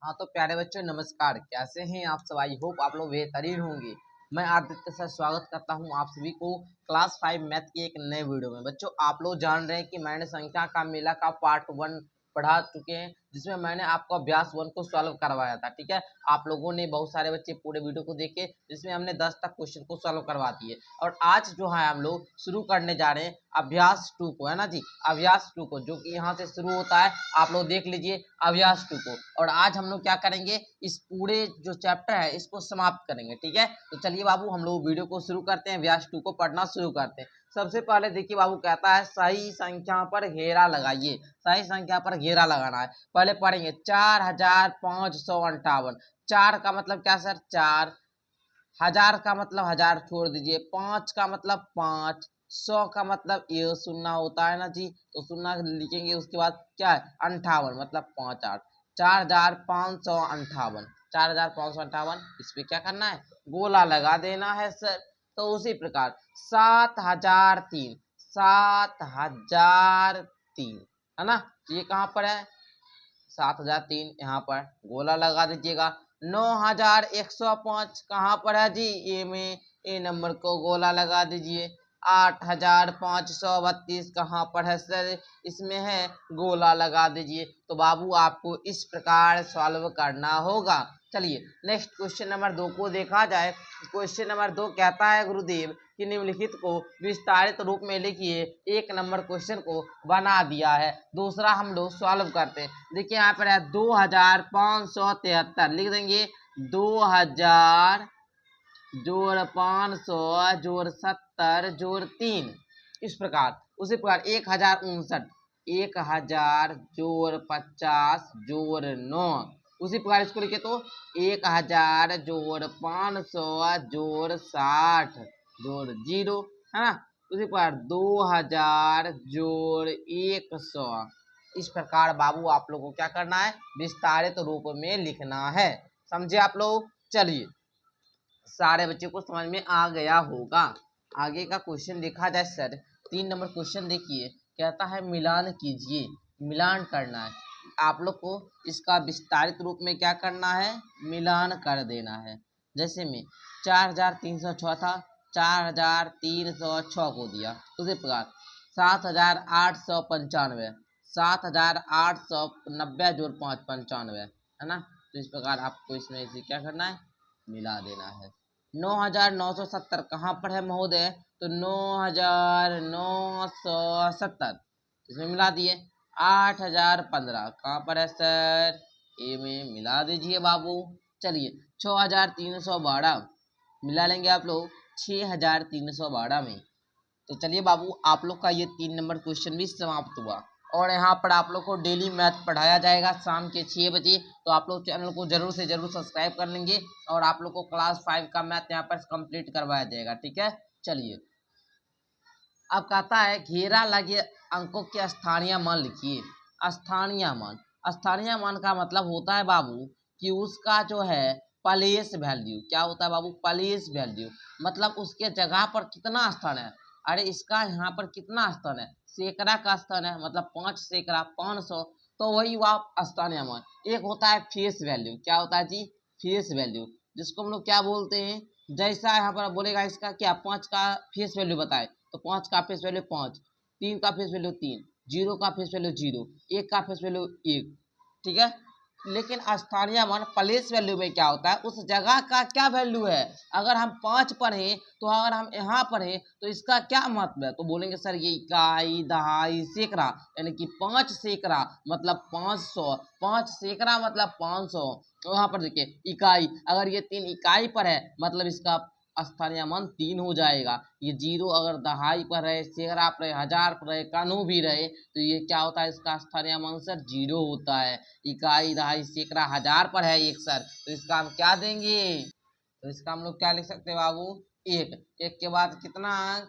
हाँ तो प्यारे बच्चों नमस्कार। कैसे हैं आप सब? आई होप आप लोग बेहतरीन होंगे। मैं आदित्य सर स्वागत करता हूं आप सभी को क्लास 5 मैथ की एक नए वीडियो में। बच्चों आप लोग जान रहे हैं कि मैंने संख्या का मेला का पार्ट 1 पढ़ा चुके हैं, जिसमें मैंने आपको अभ्यास 1 को सॉल्व करवाया था। ठीक है, आप लोगों ने बहुत सारे बच्चे पूरे वीडियो को देखे, जिसमें हमने 10 तक क्वेश्चन को सॉल्व करवा दिए। और आज जो है हम लोग शुरू करने जा रहे हैं अभ्यास 2 को, है ना जी। अभ्यास 2 को जो कि यहाँ से शुरू होता है, आप लोग देख लीजिए अभ्यास 2 को। और आज हम लोग क्या करेंगे, इस पूरे जो चैप्टर है इसको समाप्त करेंगे। ठीक है, तो चलिए बाबू हम लोग वीडियो को शुरू करते हैं, अभ्यास 2 को पढ़ना शुरू करते हैं। सबसे पहले देखिए बाबू, कहता है सही संख्या पर घेरा लगाइए। सही संख्या पर घेरा लगाना है। पहले पढ़ेंगे 4558। 4 का मतलब क्या सर? 4। हजार का मतलब हजार छोड़ दीजिए। 5 का मतलब 5। 100 का मतलब ये शून्य होता है ना जी, तो शून्य लिखेंगे। उसके बाद क्या है? 58 मतलब 5 8। 4558। 4558 इस पे क्या करना है? गोला लगा देना है सर। तो उसी प्रकार 7003। 7003 है ना, तो ये कहाँ पर है? 7003 यहाँ पर गोला लगा दीजिएगा। 9105 कहाँ पर है जी? ए में ए नंबर को गोला लगा दीजिए। 8532 कहाँ पर है सर? इसमें है, गोला लगा दीजिए। तो बाबू आपको इस प्रकार सॉल्व करना होगा। चलिए नेक्स्ट क्वेश्चन नंबर 2 को देखा जाए। क्वेश्चन नंबर 2 कहता है गुरुदेव कि निम्नलिखित को विस्तारित रूप में लिखिए। एक नंबर क्वेश्चन को बना दिया है, दूसरा हम लोग सॉल्व करते हैं। देखिए यहाँ पर है 2573 लिख देंगे। 2000 जोड़ 500 जोड़ 70 जोड़ 3, इस प्रकार। उसी प्रकार 1059। 1000 जोड़ 50 जोड़ 9, उसी प्रकार इसको लिखे तो 1000 जोड़ 500 जोड़ 60 जोड़ 0, है ना। उसी प्रकार 2000 जोड़ 100। इस प्रकार बाबू आप लोगों को क्या करना है? विस्तारित रूप में लिखना है। समझे आप लोग? चलिए सारे बच्चों को समझ में आ गया होगा। आगे का क्वेश्चन देखा जाए सर। 3 नंबर क्वेश्चन देखिए, कहता है मिलान कीजिए। मिलान करना है आप लोग को। इसका विस्तारित रूप में क्या करना है? मिलान कर देना है। जैसे में 4306 था, 4306 को दिया। उसी प्रकार 7895। 7890 जोड़ 5 95, है ना। तो इस प्रकार आपको इसमें इसे क्या करना है? मिला देना है। 9970 कहाँ पर है महोदय? तो 9970 इसमें मिला दिए। 8015 कहाँ पर है सर? ए में मिला दीजिए बाबू। चलिए 6312 मिला लेंगे आप लोग 6312 में। तो चलिए बाबू आप लोग का ये 3 नंबर क्वेश्चन भी समाप्त हुआ। और यहाँ पर आप लोग को डेली मैथ पढ़ाया जाएगा शाम के 6 बजे। तो आप लोग चैनल को जरूर से जरूर सब्सक्राइब कर लेंगे, और आप लोग को क्लास 5 का मैथ यहाँ पर कंप्लीट करवाया जाएगा। ठीक है, चलिए अब कहता है घेरा लगे अंकों के स्थानीय मान लिखिए। स्थानीय मान। स्थानीय मान का मतलब होता है बाबू कि उसका जो है प्लेस वैल्यू। क्या होता है बाबू? प्लेस वैल्यू मतलब उसके जगह पर कितना स्थान है। अरे इसका यहाँ पर कितना स्थान है? सैकड़ा का स्थान है, मतलब 5 सैकड़ा 500, तो वही वह स्थानीय मान। एक होता है फेस वैल्यू। क्या होता है जी? फेस वैल्यू, जिसको हम लोग क्या बोलते हैं? जैसा यहाँ पर बोलेगा इसका क्या 5 का फेस वैल्यू बताए, तो 5 का फेस वैल्यू 5, 3 का फेस वैल्यू 3, 0 का फेस वैल्यू 0, 1 का फेस वैल्यू 1। ठीक है, लेकिन स्थानीय मान प्लेस वैल्यू में क्या होता है? उस जगह का क्या वैल्यू है। अगर हम 5 पढ़े, तो अगर हम यहाँ पढ़े तो इसका क्या महत्व है? तो बोलेंगे सर ये इकाई दहाई सैकड़ा, यानी कि 5 सैकड़ा मतलब 500, 5 सैकड़ा मतलब 500। तो यहाँ पर देखिए इकाई, अगर ये 3 इकाई पर है मतलब इसका स्थानीय मान 3 हो जाएगा। ये 0 अगर दहाई पर रहे, सैकड़ा पर रहे, हजार पर रहे, कानू भी रहे, तो ये क्या होता है? इसका स्थानीय मान सर 0 होता है। इकाई दहाई सैकड़ा हजार पर है एक सर, तो इसका हम क्या देंगे? तो इसका हम लोग क्या लिख सकते हैं बाबू? 1। 1 के बाद कितना अंक?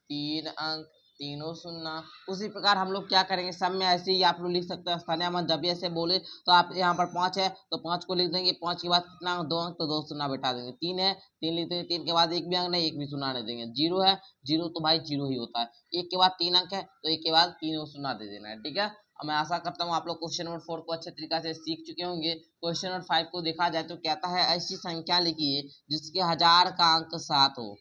3 अंक, तीनों शून्य। उसी प्रकार हम लोग क्या करेंगे, सब में ऐसे ही आप लोग लिख सकते हैं स्थानीय मान। जब भी ऐसे बोले तो आप यहाँ पर 5 है तो 5 को लिख देंगे। 5 के बाद कितना अंक? 2 अंक, तो 2 शून्य बैठा देंगे। 3 है, 3 लिख देंगे। 3 के बाद एक भी अंक नहीं, एक भी शून्य नहीं देंगे। 0 है, 0 तो भाई 0 ही होता है। 1 के बाद 3 अंक है तो 1 के बाद 3 शून्य दे देना है। ठीक है, और मैं आशा करता हूँ आप लोग क्वेश्चन नंबर 4 को अच्छे तरीके से सीख चुके होंगे। क्वेश्चन नंबर 5 को देखा जाए तो कहता है ऐसी संख्या लिखिए जिसके 1000 का अंक 7 हो,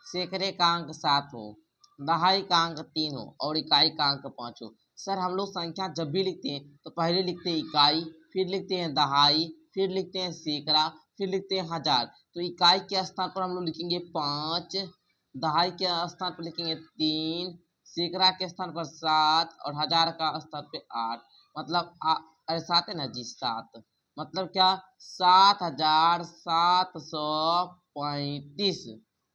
सैकड़े का अंक 7 हो, दहाई का अंक 3 हो और इकाई का अंक 5 हो। सर हम लोग संख्या जब भी लिखते हैं तो पहले लिखते हैं इकाई, फिर लिखते हैं दहाई, फिर लिखते हैं सैकड़ा, फिर लिखते हैं हजार। तो इकाई के स्थान पर हम लोग लिखेंगे 5, दहाई के स्थान पर लिखेंगे 3, सैकड़ा के स्थान पर 7 और हजार का स्थान पे 8। मतलब अरे 7 है ना जी, 7 मतलब क्या, 7735।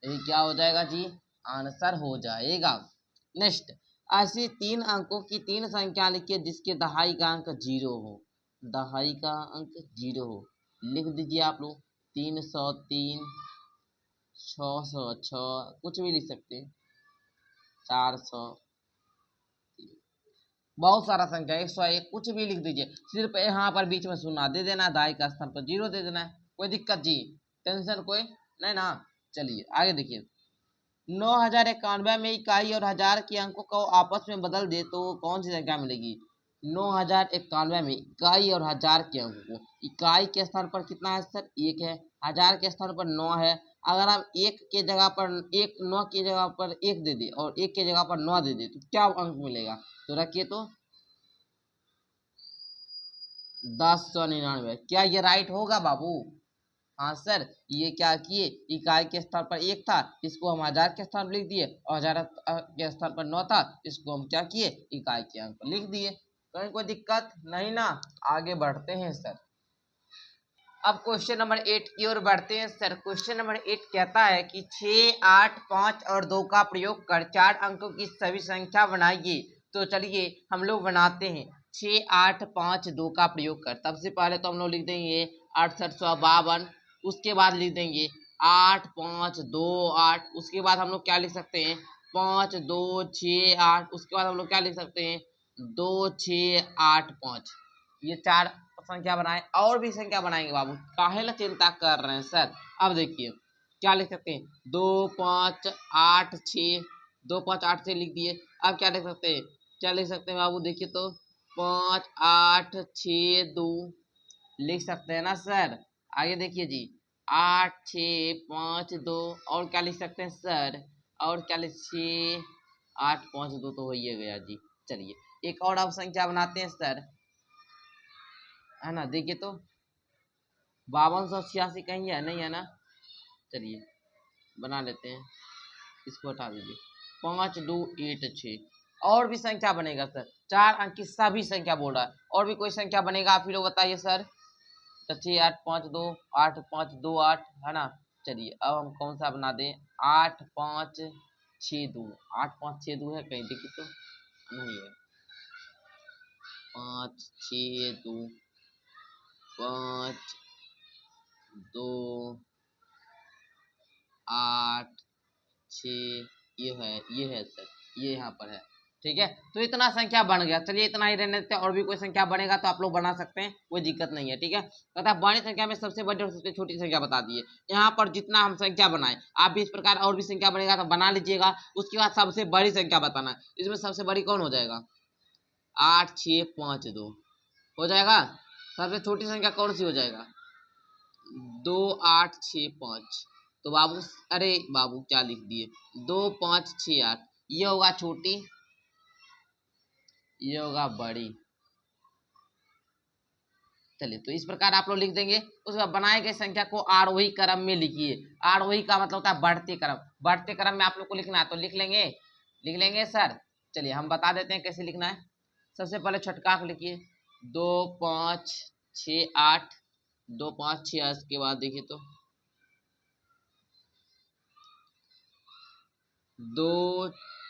यही क्या हो जाएगा जी, आंसर हो जाएगा। नेक्स्ट, ऐसी 3 अंकों की 3 संख्या लिखिए जिसके दहाई का अंक 0 हो, दहाई का अंक 0 हो। लिख दीजिए आप लोग 303, 606, कुछ भी लिख सकते हैं, 400, बहुत सारा संख्या 101, कुछ भी लिख दीजिए। सिर्फ यहाँ पर बीच में शून्य दे देना, दहाई का स्थान पर 0 दे देना है। कोई दिक्कत जी, टेंशन कोई नहीं ना। चलिए आगे देखिए, 9091 में इकाई और हजार के अंकों को आपस में बदल दे तो कौन सी संख्या मिलेगी। 9091 में इकाई और हजार के अंकों को, इकाई के स्थान पर कितना है सर, 1 है, हजार के स्थान पर 9 है। अगर हम एक के जगह पर 1, 9 की जगह पर 1 दे दे और 1 की जगह पर 9 दे दे तो क्या अंक मिलेगा। तो रखिए तो 1099। क्या ये राइट होगा बाबू। हाँ सर, ये क्या किए, इकाई के स्थान पर 1 था, इसको हम हजार के स्थान पर लिख दिए, और हजार के स्थान पर 9 था, इसको हम क्या किए, इकाई के अंक लिख दिए। कहीं कोई दिक्कत नहीं ना। आगे बढ़ते हैं सर। अब क्वेश्चन नंबर 8 की ओर बढ़ते हैं सर। क्वेश्चन नंबर 8 कहता है कि 6, 8, 5 और 2 का प्रयोग कर 4 अंकों की सभी संख्या बनाइए। तो चलिए हम लोग बनाते हैं। 6, 8, 5, 2 का प्रयोग कर, सबसे पहले तो हम लोग लिख देंगे 6852। उसके बाद लिख देंगे 8, 5, 2, 8। उसके बाद हम लोग क्या लिख सकते हैं, 5, 2, 6, 8। उसके बाद हम लोग क्या लिख सकते हैं, 2, 6, 8, 5। ये 4 संख्या बनाए, और भी संख्या बनाएंगे बाबू, काहे ला चिंता कर रहे हैं सर। अब देखिए क्या लिख सकते हैं, 2, 5, 8, 6, 2, 5, 8, 6 लिख दिए। अब क्या लिख सकते हैं, क्या लिख सकते हैं बाबू, देखिए तो 5, 8, 6, 2 लिख सकते हैं ना सर। आगे देखिए जी, 8, 6, 5, 2 और क्या लिख सकते हैं सर, और क्या लिख, 6, 8, 5, 2 तो हो ही गया जी। चलिए एक और अब संख्या बनाते हैं सर, है ना। देखिए तो 5286 कहीं है नहीं, है ना। चलिए बना लेते हैं, इसको हटा दीजिए। 5, 2, 8, 6 और भी संख्या बनेगा सर, 4 अंक की सभी संख्या बोल रहा है। और भी कोई संख्या बनेगा आप ही लोग बताइए सर। तो 6, 8, 5, 2, 8, 5, 2, 8, है ना। चलिए अब हम कौन सा बना दें, 8, 5, 6, 2। 8, 5, 6, 2 है कहीं, देखिए तो नहीं है। 5, 6, 2, 5, 2, 8, 6, ये है सर, ये यहाँ पर है। ठीक है, तो इतना संख्या बन गया। चलिए इतना ही रहने देते हैं, और भी कोई संख्या बनेगा तो आप लोग बना सकते हैं, कोई दिक्कत नहीं है। ठीक है, तथा बड़ी संख्या में सबसे बड़ी और सबसे छोटी संख्या बता दिए। यहाँ पर जितना हम संख्या बनाए, आप भी इस प्रकार और भी संख्या बनेगा तो बना लीजिएगा। उसके बाद सबसे बड़ी संख्या बताना है। इसमें सबसे बड़ी कौन हो जाएगा, 8, 6, 5, 2 हो जाएगा। सबसे छोटी संख्या कौन सी हो जाएगा, 2, 8, 6, 5। तो बाबू, अरे बाबू क्या लिख दिए, 2, 5, 6, 8। ये होगा छोटी, ये होगा बड़ी। चलिए तो इस प्रकार आप लोग लिख देंगे। उसके बाद बनाए गए संख्या को आरोही क्रम में लिखिए। आरोही का मतलब होता है बढ़ते क्रम, बढ़ते क्रम में आप लोग को लिखना है तो लिख लेंगे, लिख लेंगे सर। चलिए हम बता देते हैं कैसे लिखना है। सबसे पहले छठका को लिखिए, 2, 5, 6, 8, 2, 5, 6, 8 के बाद देखिए तो 2,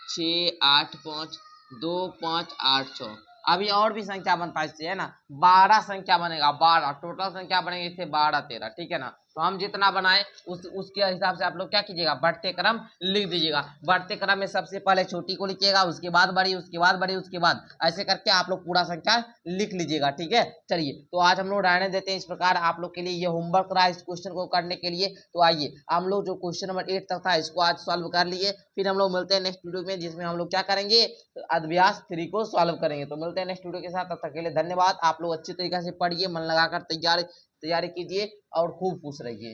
6, 8, 5, 2, 5, 8, 6। अभी और भी संख्या बनता है इससे, है ना। 12 संख्या बनेगा, 12 टोटल संख्या बनेगी इससे, 12, 13। ठीक है ना। तो हम जितना बनाए उसके हिसाब से आप लोग क्या कीजिएगा, बढ़ते क्रम लिख दीजिएगा। बढ़ते क्रम में सबसे पहले छोटी को लिखिएगा, उसके बाद बड़ी, उसके बाद बड़ी, उसके बाद ऐसे करके आप लोग पूरा संख्या लिख लीजिएगा। ठीक है, चलिए तो आज हम लोग रहने देते हैं इस प्रकार। आप लोग के लिए ये होमवर्क रहा इस क्वेश्चन को करने के लिए। तो आइए हम लोग जो क्वेश्चन नंबर 8 तक था इसको आज सॉल्व कर लिए, फिर हम लोग मिलते हैं नेक्स्ट वीडियो में, जिसमें हम लोग क्या करेंगे, अभ्यास 3 को सॉल्व करेंगे। तो मिलते हैं नेक्स्ट वीडियो के साथ, तब तक के लिए धन्यवाद। आप लोग अच्छी तरीके से पढ़िए, मन लगाकर तैयारी कीजिए और खूब खुश रहिए।